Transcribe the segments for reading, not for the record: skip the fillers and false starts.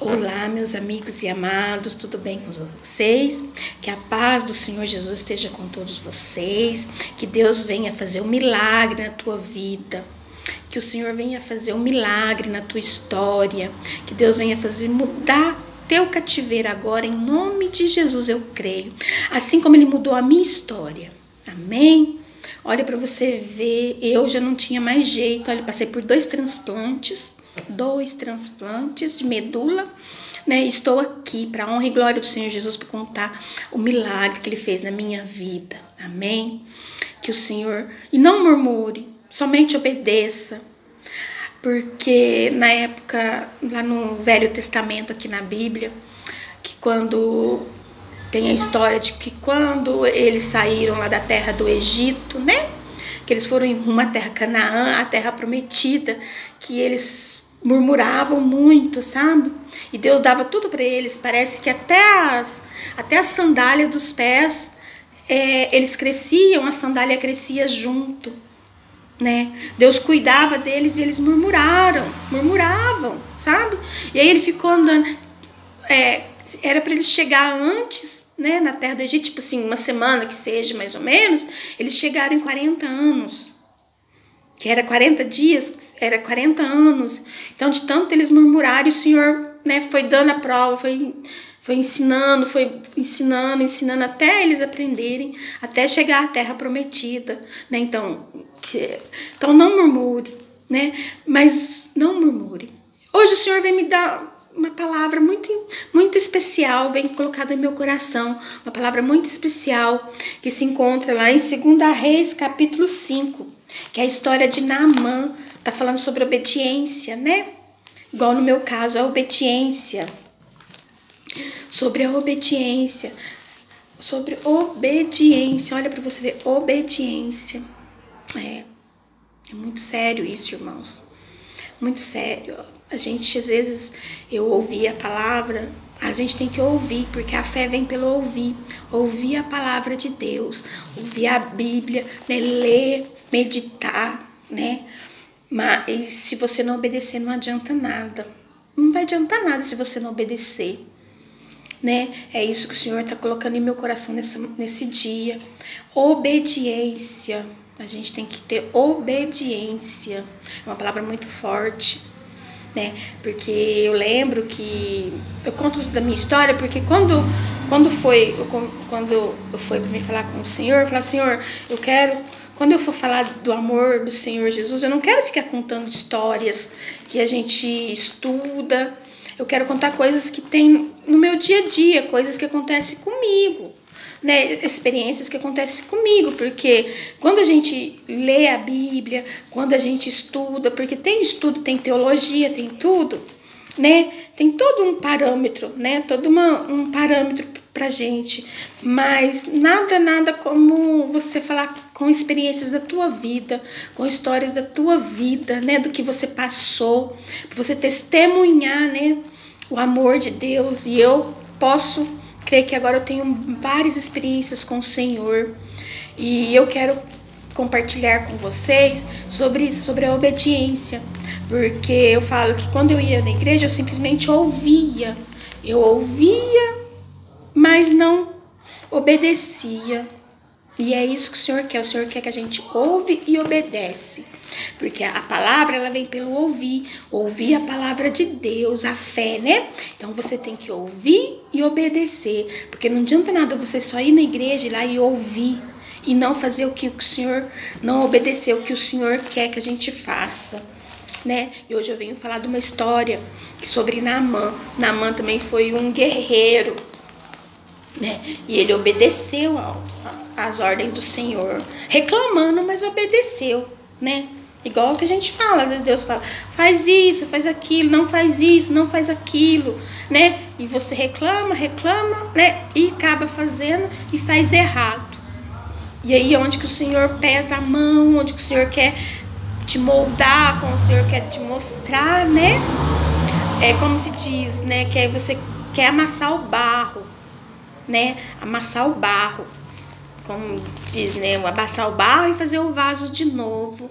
Olá, meus amigos e amados, tudo bem com vocês? Que a paz do Senhor Jesus esteja com todos vocês, que Deus venha fazer um milagre na tua vida, que o Senhor venha fazer um milagre na tua história, que Deus venha fazer mudar teu cativeiro agora, em nome de Jesus eu creio, assim como Ele mudou a minha história, amém? Olha, para você ver, eu já não tinha mais jeito, olha, passei por dois transplantes de medula, né? Estou aqui para a honra e glória do Senhor Jesus para contar o milagre que Ele fez na minha vida, amém? Que o Senhor, e não murmure, somente obedeça, porque na época, lá no Velho Testamento, aqui na Bíblia, que quando tem a história de que quando eles saíram lá da terra do Egito, né? Que eles foram em rumo à terra Canaã, a terra prometida, que eles murmuravam muito, sabe? E Deus dava tudo para eles. Parece que até a sandália dos pés, eles cresciam, a sandália crescia junto, né? Deus cuidava deles e eles murmuravam, sabe? E aí ele ficou andando. Era para eles chegar antes, né, na terra do Egito, tipo assim, uma semana que seja, mais ou menos, eles chegaram em 40 anos. Que era 40 dias, era 40 anos. Então, de tanto eles murmuraram, o Senhor, né, foi dando a prova, foi ensinando até eles aprenderem, até chegar à terra prometida, né? Então não murmure, né? Mas não murmure. Hoje o Senhor vem me dar uma palavra muito especial, vem colocada em meu coração, uma palavra muito especial, que se encontra lá em 2 Reis, capítulo 5, que é a história de Naamã. Tá falando sobre obediência, né? Igual no meu caso, a obediência. Sobre obediência, olha para você ver, obediência. É muito sério isso, irmãos, muito sério. A gente, às vezes, eu ouvi a palavra, a gente tem que ouvir, porque a fé vem pelo ouvir a palavra de Deus, ouvir a Bíblia, né? Ler, meditar, né? Mas se você não obedecer, não adianta nada, não vai adiantar nada se você não obedecer, né? É isso que o Senhor está colocando em meu coração nesse dia. Obediência. A gente tem que ter obediência. É uma palavra muito forte, né? Porque eu lembro que eu conto da minha história, porque quando eu fui para mim falar com o Senhor, falar: Senhor, eu quero, quando eu for falar do amor do Senhor Jesus, eu não quero ficar contando histórias que a gente estuda. Eu quero contar coisas que tem no meu dia a dia, coisas que acontecem comigo, né? Experiências que acontecem comigo, porque quando a gente lê a Bíblia, quando a gente estuda, porque tem estudo, tem teologia, tem tudo, né? Tem todo um parâmetro, né? Todo um parâmetro pra gente, mas nada como você falar com experiências da tua vida, com histórias da tua vida, né? Do que você passou, pra você testemunhar, né? O amor de Deus. E eu posso crer que agora eu tenho várias experiências com o Senhor, e eu quero compartilhar com vocês sobre isso, sobre a obediência, porque eu falo que quando eu ia na igreja eu simplesmente ouvia, mas não obedecia. E é isso que o Senhor quer que a gente ouve e obedece, porque a palavra, ela vem pelo ouvir a palavra de Deus, a fé, né? Então você tem que ouvir e obedecer, porque não adianta nada você só ir na igreja, ir lá e ouvir, e não fazer o que o Senhor, não obedecer o que o Senhor quer que a gente faça, né? E hoje eu venho falar de uma história sobre Naamã. Naamã também foi um guerreiro, né? E ele obedeceu às ordens do Senhor, reclamando, mas obedeceu, né? Igual que a gente fala, às vezes Deus fala: faz isso, faz aquilo, não faz isso, não faz aquilo, né? E você reclama, né? E acaba fazendo e faz errado. E aí é onde que o Senhor pesa a mão, onde que o Senhor quer te moldar, como o Senhor quer te mostrar, né? É como se diz, né? Que aí você quer amassar o barro, né? Amassar o barro, como diz, né? Amassar o barro e fazer o vaso de novo,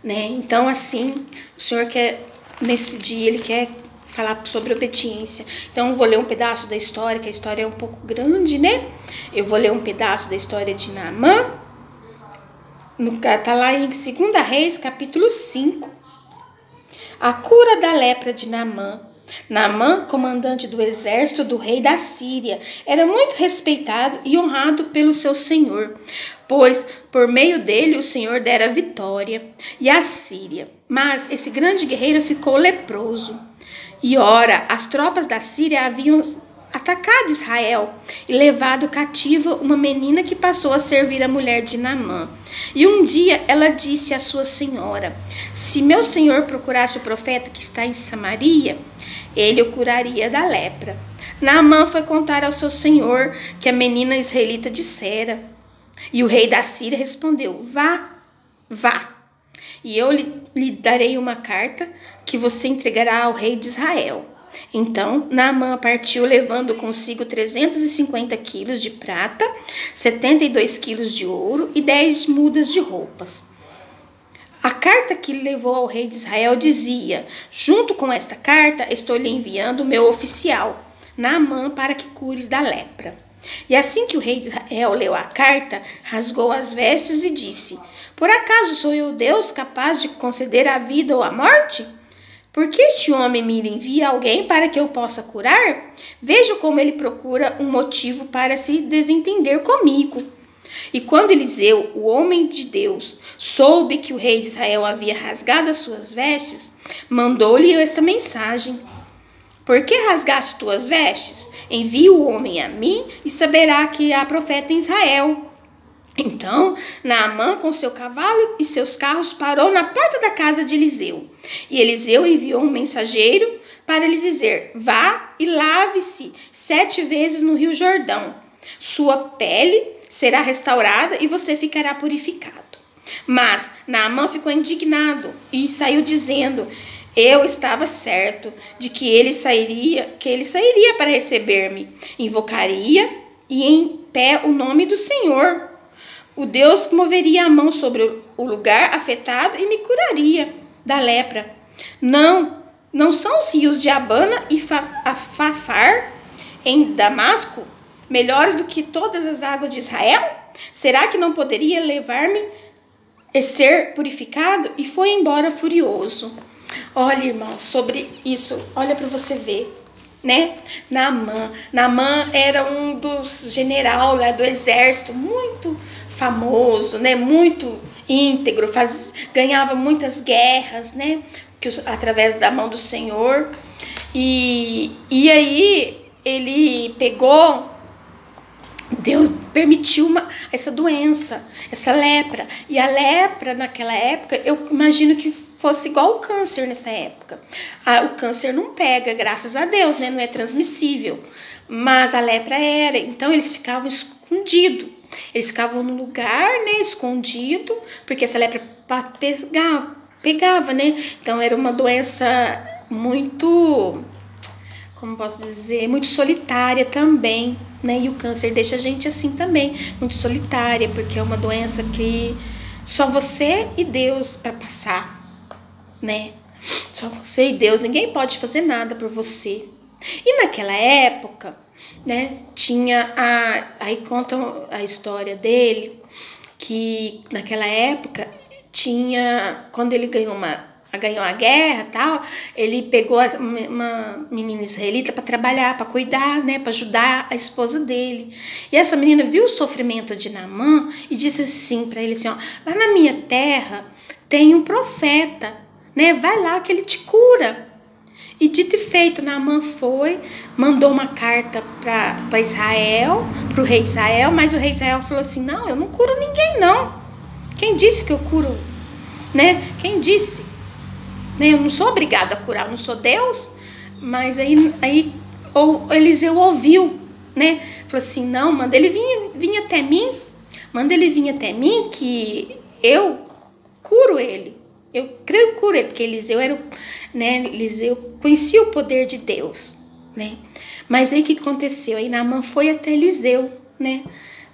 né? Então, assim, o Senhor quer, nesse dia, Ele quer falar sobre obediência. Então eu vou ler um pedaço da história, que a história é um pouco grande, né? Eu vou ler um pedaço da história de Naamã. Tá lá em 2 Reis, capítulo 5. A cura da lepra de Naamã. Naamã, comandante do exército do rei da Síria, era muito respeitado e honrado pelo seu senhor, pois por meio dele o Senhor dera vitória e a Síria. Mas esse grande guerreiro ficou leproso. E ora, as tropas da Síria haviam atacado Israel e levado cativa uma menina que passou a servir a mulher de Naamã. E um dia ela disse à sua senhora: se meu senhor procurasse o profeta que está em Samaria, ele o curaria da lepra. Naamã foi contar ao seu senhor que a menina israelita dissera. E o rei da Síria respondeu: vá, vá, e eu lhe darei uma carta que você entregará ao rei de Israel. Então Naamã partiu levando consigo 350 quilos de prata, 72 quilos de ouro e 10 mudas de roupas. A carta que levou ao rei de Israel dizia: junto com esta carta estou lhe enviando o meu oficial, Naamã, para que cures da lepra. E assim que o rei de Israel leu a carta, rasgou as vestes e disse: por acaso sou eu Deus capaz de conceder a vida ou a morte? Por que este homem me envia alguém para que eu possa curar? Vejo como ele procura um motivo para se desentender comigo. E quando Eliseu, o homem de Deus, soube que o rei de Israel havia rasgado as suas vestes, mandou-lhe esta mensagem: por que rasgaste tuas vestes? Envie o homem a mim e saberá que há profeta em Israel. Então Naamã, com seu cavalo e seus carros, parou na porta da casa de Eliseu. E Eliseu enviou um mensageiro para lhe dizer: vá e lave-se 7 vezes no rio Jordão. Sua pele será restaurada e você ficará purificado. Mas Naamã ficou indignado e saiu dizendo: eu estava certo de que ele sairia para receber-me, invocaria e em pé o nome do Senhor. O Deus moveria a mão sobre o lugar afetado e me curaria da lepra. Não são os rios de Abana e Fafar em Damasco melhores do que todas as águas de Israel? Será que não poderia levar-me e ser purificado? E foi embora furioso. Olha, irmão, sobre isso, olha para você ver, né? Naamã era um dos generais lá do exército, muito famoso, né? Muito íntegro, ganhava muitas guerras, né? Através da mão do Senhor. E aí ele pegou, Deus permitiu essa doença, essa lepra. E a lepra naquela época, eu imagino que fosse igual o câncer nessa época. O câncer não pega, graças a Deus, né? Não é transmissível. Mas a lepra era. Então eles ficavam escondidos. Eles ficavam no lugar, né? Escondido, porque essa lepra pegava, né? Então era uma doença muito, como posso dizer, muito solitária também, né? E o câncer deixa a gente assim também, muito solitária, porque é uma doença que só você e Deus para passar, né? Só você e Deus, ninguém pode fazer nada por você. E naquela época, né, tinha aí contam a história dele, que naquela época tinha, quando ele ganhou a guerra, tal, ele pegou uma menina israelita para trabalhar, para cuidar, né, para ajudar a esposa dele. E essa menina viu o sofrimento de Naamã e disse assim para ele assim, ó: lá na minha terra tem um profeta, né, vai lá que ele te cura. E dito e feito, Naamã foi, mandou uma carta para Israel, para o rei de Israel, mas o rei de Israel falou assim: não, eu não curo ninguém, não. Quem disse que eu curo? Né? Quem disse? Né? Eu não sou obrigada a curar, eu não sou Deus. Mas aí Eliseu ouviu, né? Falou assim: não, manda ele vir até mim. Manda ele vir até mim que eu curo ele. Eu creio que curo ele, porque Eliseu Eliseu conhecia o poder de Deus, né? Mas aí o que aconteceu? Aí Naamã foi até Eliseu, né?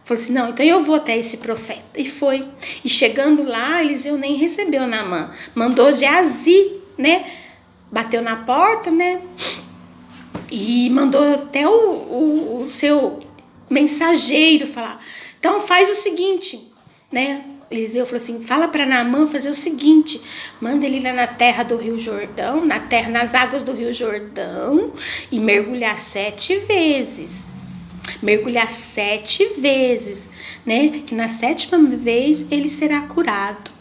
Falou assim: não, então eu vou até esse profeta. E foi. E chegando lá, Eliseu nem recebeu Naamã. Mandou Geazi, né? Bateu na porta, né? E mandou até o seu mensageiro falar, então faz o seguinte, né? Eliseu falou assim, fala para Naamã fazer o seguinte, manda ele lá na terra do Rio Jordão, nas águas do Rio Jordão, e mergulhar 7 vezes. Mergulhar 7 vezes, né? Que na 7ª vez ele será curado.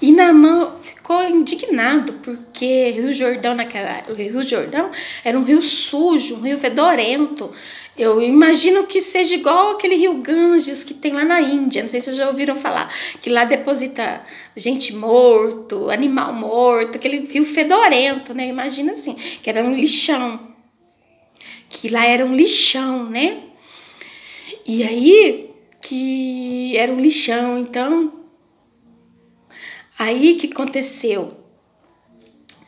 E Naamã ficou indignado, porque Rio Jordão era um rio sujo, um rio fedorento. Eu imagino que seja igual aquele rio Ganges que tem lá na Índia. Não sei se vocês já ouviram falar. Que lá deposita gente morto, animal morto, aquele rio fedorento, né? Imagina assim, que era um lixão. Que lá era um lixão, né? E aí, que era um lixão, então... Aí, o que aconteceu?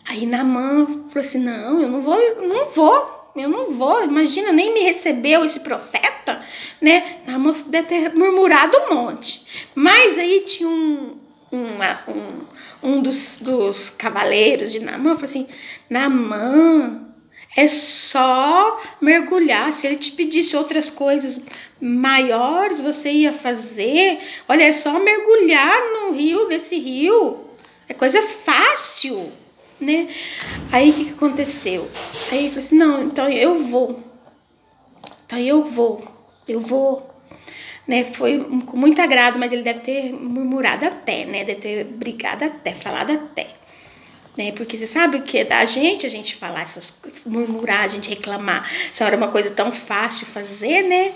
Aí Naamã falou assim, não, eu não vou, imagina, nem me recebeu esse profeta, né? Naamã deve ter murmurado um monte. Mas aí tinha um dos cavaleiros de Naamã, falou assim, Naamã, é só mergulhar, se ele te pedisse outras coisas maiores, você ia fazer, olha, é só mergulhar nesse rio, é coisa fácil, né? Aí o que aconteceu? Aí ele falou assim, não, então eu vou, né? Foi com muito agrado, mas ele deve ter murmurado até, né? Deve ter brigado até, falado até, né? Porque você sabe o que é da gente, a gente falar murmurar, a gente reclamar, isso era uma coisa tão fácil fazer, né?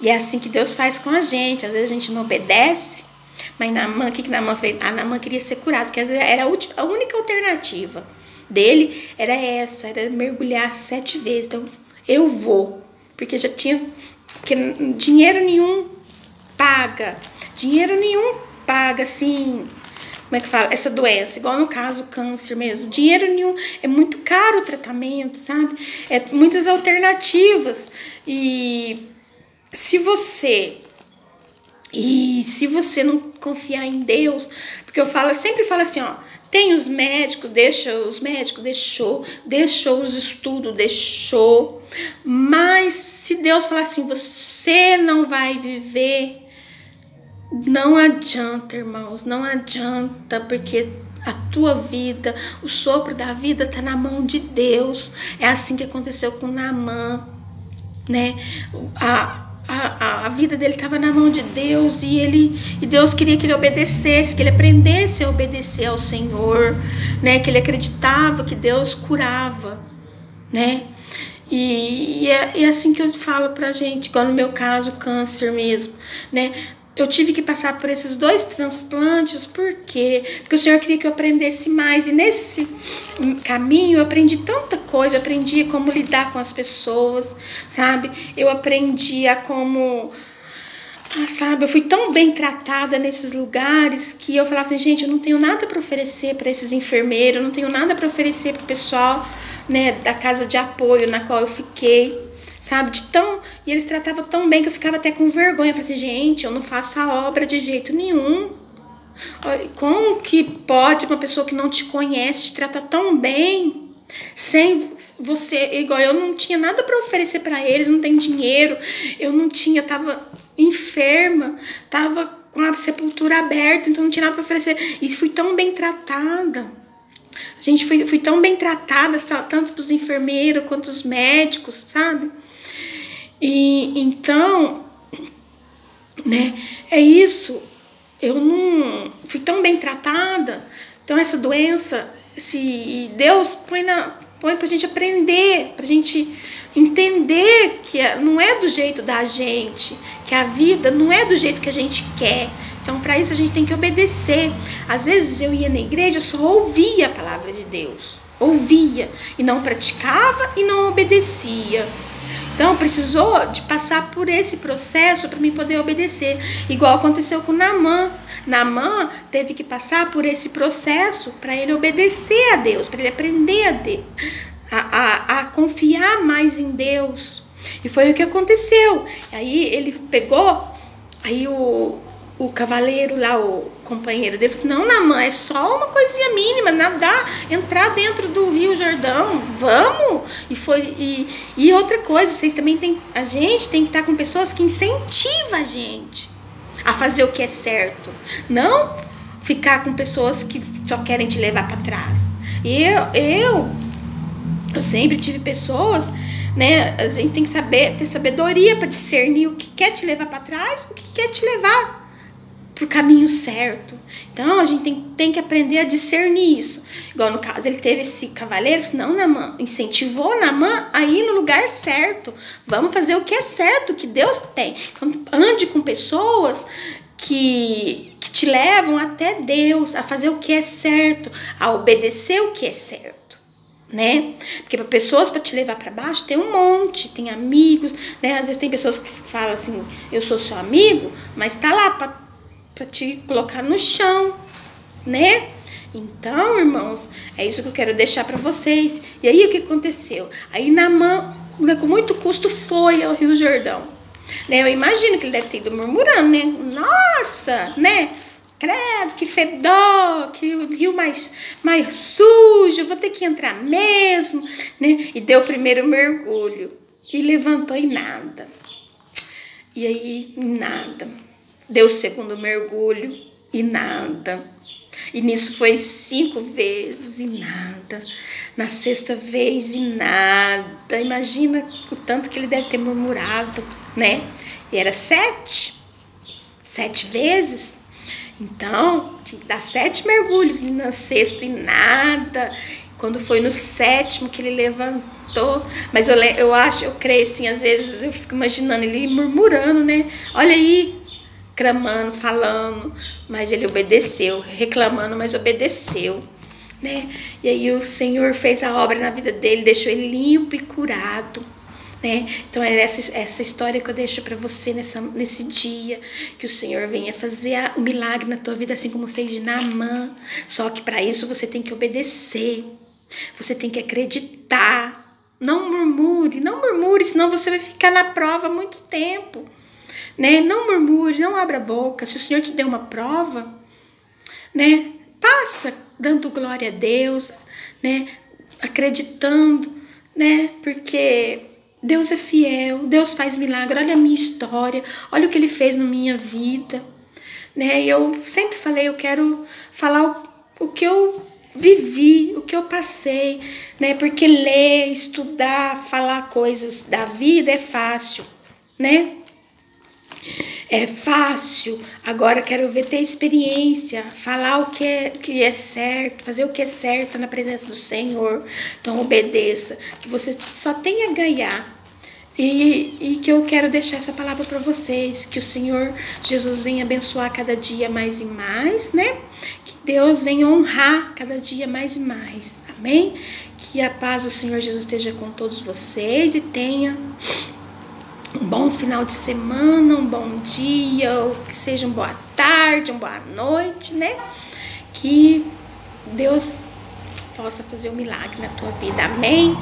E é assim que Deus faz com a gente, às vezes a gente não obedece, mas Naamã, o que Naamã fez? Naamã queria ser curado, porque era a única alternativa dele, era essa, era mergulhar 7 vezes, então eu vou, porque já tinha, porque dinheiro nenhum paga, assim, como é que fala? Essa doença, igual no caso câncer mesmo. Dinheiro nenhum, é muito caro o tratamento, sabe? É muitas alternativas. E se você não confiar em Deus, porque sempre falo assim, ó, tem os médicos, deixou os estudos, mas se Deus falar assim, você não vai viver, não adianta, irmãos, não adianta, porque a tua vida, o sopro da vida tá na mão de Deus. É assim que aconteceu com Naamã, né? A vida dele estava na mão de Deus e Deus queria que ele obedecesse, que ele aprendesse a obedecer ao Senhor, né? Que ele acreditava que Deus curava, né? E é assim que eu falo pra gente, igual no meu caso, câncer mesmo, né? Eu tive que passar por esses 2 transplantes, por quê? Porque o Senhor queria que eu aprendesse mais, e nesse caminho eu aprendi tanta coisa, eu aprendi como lidar com as pessoas, sabe? Eu aprendi a como... sabe, eu fui tão bem tratada nesses lugares que eu falava assim, gente, eu não tenho nada para oferecer para esses enfermeiros, eu não tenho nada para oferecer para o pessoal, né, da casa de apoio na qual eu fiquei, sabe, e eles tratavam tão bem que eu ficava até com vergonha. Eu falei assim, gente, eu não faço a obra de jeito nenhum. Como que pode uma pessoa que não te conhece te tratar tão bem? Sem você, igual eu não tinha nada para oferecer para eles, não tenho dinheiro, eu tava enferma, tava com a sepultura aberta, então não tinha nada para oferecer. E fui tão bem tratada. Gente, fui tão bem tratada, tanto dos enfermeiros quanto dos médicos, sabe? E então, né, é isso. Eu não fui tão bem tratada. Então essa doença, se Deus põe pra gente aprender, pra gente entender que não é do jeito da gente, que a vida não é do jeito que a gente quer. Então, para isso, a gente tem que obedecer. Às vezes, eu ia na igreja, eu só ouvia a palavra de Deus. Ouvia. E não praticava e não obedecia. Então, precisou de passar por esse processo para mim poder obedecer. Igual aconteceu com Naamã. Naamã teve que passar por esse processo para ele obedecer a Deus, para ele aprender a confiar mais em Deus. E foi o que aconteceu. Aí ele pegou, aí o cavaleiro lá, o companheiro dele, falou assim, não, Naamã, é só uma coisinha mínima, nadar, entrar dentro do Rio Jordão, vamos. E outra coisa, vocês também tem, a gente tem que estar com pessoas que incentivam a gente a fazer o que é certo, não ficar com pessoas que só querem te levar para trás. Eu sempre tive pessoas, né? A gente tem que saber, ter sabedoria para discernir o que quer te levar para trás, o que quer te levar pro caminho certo. Então a gente tem que aprender a discernir isso. Igual no caso, ele teve esse cavaleiro, não, Naamã, incentivou Naamã a ir no lugar certo. Vamos fazer o que é certo, o que Deus tem. Então ande com pessoas que te levam até Deus, a fazer o que é certo, a obedecer o que é certo, né? Porque para pessoas para te levar para baixo tem um monte, tem amigos, né? Às vezes tem pessoas que falam assim, eu sou seu amigo, mas tá lá para te colocar no chão, né? Então, irmãos, é isso que eu quero deixar para vocês. E aí o que aconteceu? Aí Naamã, com muito custo, foi ao Rio Jordão. Né? Eu imagino que ele deve ter ido murmurando, né? Nossa, né? Credo, que fedor, que rio mais sujo, vou ter que entrar mesmo, né? E deu o primeiro mergulho. E levantou e nada. E aí, nada. Deu o segundo mergulho e nada. E nisso foi 5 vezes e nada. Na 6ª vez e nada. Imagina o tanto que ele deve ter murmurado, né? E era 7 vezes. Então, tinha que dar 7 mergulhos. E na 6ª e nada. Quando foi no 7º que ele levantou. Mas eu creio assim, às vezes eu fico imaginando ele murmurando, né? Olha aí. Reclamando, falando, mas ele obedeceu, reclamando, mas obedeceu, né? E aí o Senhor fez a obra na vida dele, deixou ele limpo e curado, né? Então é essa história que eu deixo para você nesse dia, que o Senhor venha fazer o milagre na tua vida, assim como fez de Naamã. Só que para isso você tem que obedecer, você tem que acreditar. Não murmure, senão você vai ficar na prova há muito tempo. Né? Não murmure, não abra a boca. Se o Senhor te deu uma prova, né? Passa dando glória a Deus, né? Acreditando, né? Porque Deus é fiel, Deus faz milagre. Olha a minha história, olha o que Ele fez na minha vida, né? E eu sempre falei, eu quero falar o que eu vivi, o que eu passei, né? Porque ler, estudar, falar coisas da vida é fácil, né? É fácil. Agora quero ver, ter experiência, falar o que é certo, fazer o que é certo na presença do Senhor. Então obedeça, que você só tenha a ganhar. E que eu quero deixar essa palavra para vocês, que o Senhor Jesus venha abençoar cada dia mais e mais, né? Que Deus venha honrar cada dia mais e mais, amém? Que a paz do Senhor Jesus esteja com todos vocês e tenha um bom final de semana, um bom dia, ou que seja uma boa tarde, uma boa noite, né? Que Deus possa fazer um milagre na tua vida, amém?